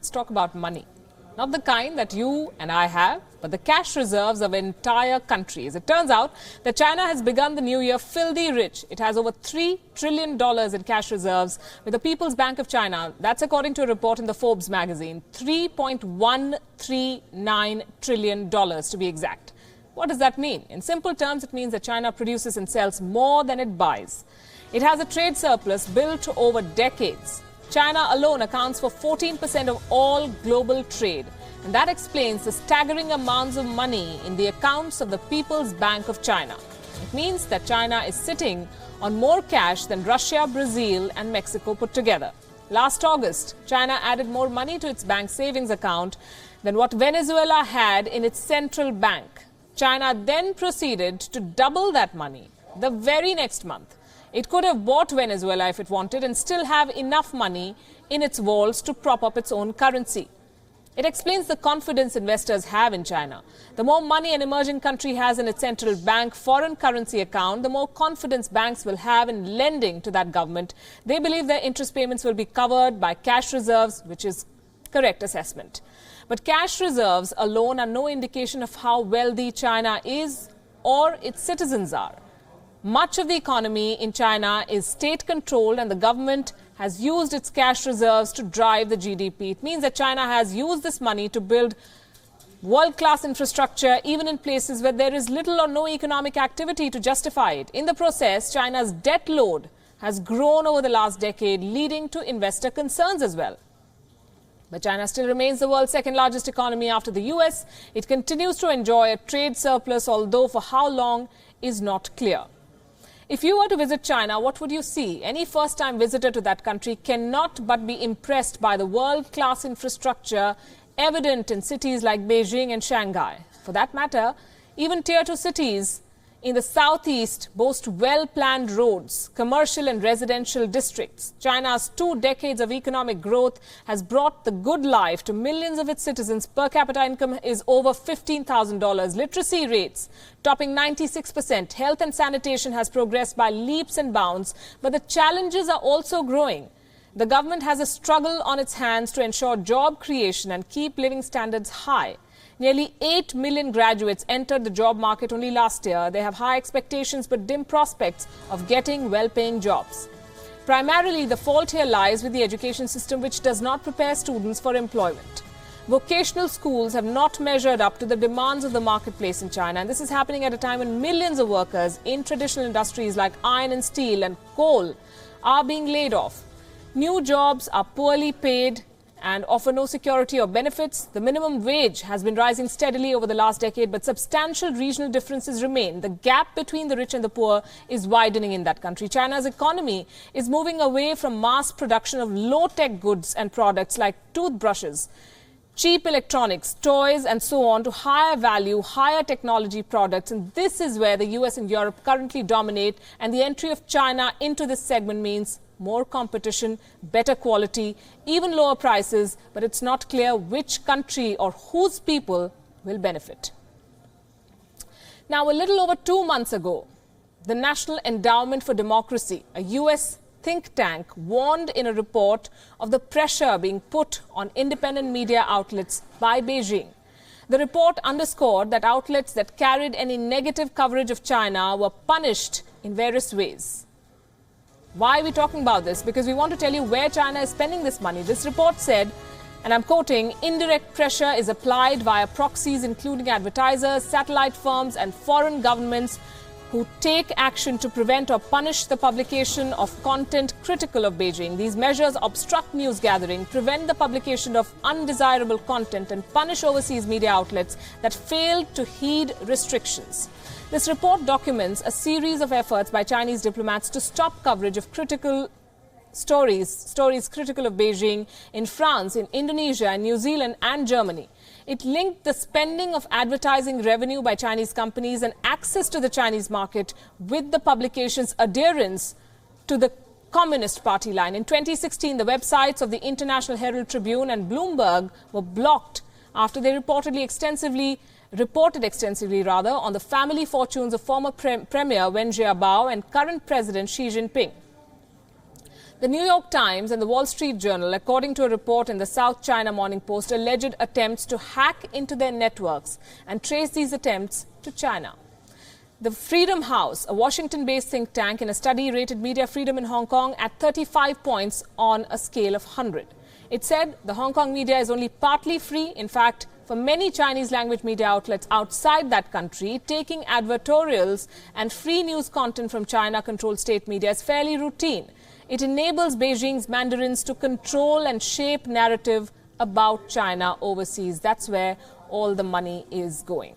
Let's talk about money. Not the kind that you and I have, but the cash reserves of entire countries. It turns out that China has begun the new year filthy rich. It has over $3 trillion in cash reserves with the People's Bank of China. That's according to a report in the Forbes magazine. $3.139 trillion to be exact. What does that mean? In simple terms, it means that China produces and sells more than it buys. It has a trade surplus built over decades. China alone accounts for 14% of all global trade. And that explains the staggering amounts of money in the accounts of the People's Bank of China. It means that China is sitting on more cash than Russia, Brazil and Mexico put together. Last August, China added more money to its bank savings account than what Venezuela had in its central bank. China then proceeded to double that money the very next month. It could have bought Venezuela if it wanted and still have enough money in its vaults to prop up its own currency. It explains the confidence investors have in China. The more money an emerging country has in its central bank foreign currency account, the more confidence banks will have in lending to that government. They believe their interest payments will be covered by cash reserves, which is correct assessment. But cash reserves alone are no indication of how wealthy China is or its citizens are. Much of the economy in China is state-controlled and the government has used its cash reserves to drive the GDP. It means that China has used this money to build world-class infrastructure even in places where there is little or no economic activity to justify it. In the process, China's debt load has grown over the last decade, leading to investor concerns as well. But China still remains the world's second largest economy after the US. It continues to enjoy a trade surplus, although for how long is not clear. If you were to visit China, what would you see? Any first-time visitor to that country cannot but be impressed by the world-class infrastructure evident in cities like Beijing and Shanghai. For that matter, even Tier 2 cities in the southeast boast well-planned roads, commercial and residential districts. China's 2 decades of economic growth has brought the good life to millions of its citizens. Per capita income is over $15,000. Literacy rates topping 96%. Health and sanitation has progressed by leaps and bounds, but the challenges are also growing. The government has a struggle on its hands to ensure job creation and keep living standards high. Nearly 8 million graduates entered the job market only last year. They have high expectations but dim prospects of getting well-paying jobs. Primarily, the fault here lies with the education system, which does not prepare students for employment. Vocational schools have not measured up to the demands of the marketplace in China, and this is happening at a time when millions of workers in traditional industries like iron and steel and coal are being laid off. New jobs are poorly paid and offer no security or benefits. The minimum wage has been rising steadily over the last decade, but substantial regional differences remain. The gap between the rich and the poor is widening in that country. China's economy is moving away from mass production of low-tech goods and products like toothbrushes, cheap electronics, toys and so on to higher value, higher technology products. And this is where the US and Europe currently dominate, and the entry of China into this segment means more competition, better quality, even lower prices, but it's not clear which country or whose people will benefit. Now, a little over 2 months ago, the National Endowment for Democracy, a US think tank, warned in a report of the pressure being put on independent media outlets by Beijing. The report underscored that outlets that carried any negative coverage of China were punished in various ways. Why are we talking about this? Because we want to tell you where China is spending this money. This report said, and I'm quoting, indirect pressure is applied via proxies, including advertisers, satellite firms and foreign governments who take action to prevent or punish the publication of content critical of Beijing. These measures obstruct news gathering, prevent the publication of undesirable content and punish overseas media outlets that fail to heed restrictions. This report documents a series of efforts by Chinese diplomats to stop coverage of critical stories critical of Beijing in France, in Indonesia, in New Zealand and Germany. It linked the spending of advertising revenue by Chinese companies and access to the Chinese market with the publication's adherence to the Communist Party line. In 2016, the websites of the International Herald Tribune and Bloomberg were blocked after they reported extensively on the family fortunes of former Premier Wen Jiabao and current President Xi Jinping. The New York Times and the Wall Street Journal, according to a report in the South China Morning Post, alleged attempts to hack into their networks and trace these attempts to China. The Freedom House, a Washington-based think tank, in a study rated media freedom in Hong Kong at 35 points on a scale of 100. It said the Hong Kong media is only partly free. In fact, for many Chinese language media outlets outside that country, taking advertorials and free news content from China-controlled state media is fairly routine. It enables Beijing's mandarins to control and shape narrative about China overseas. That's where all the money is going.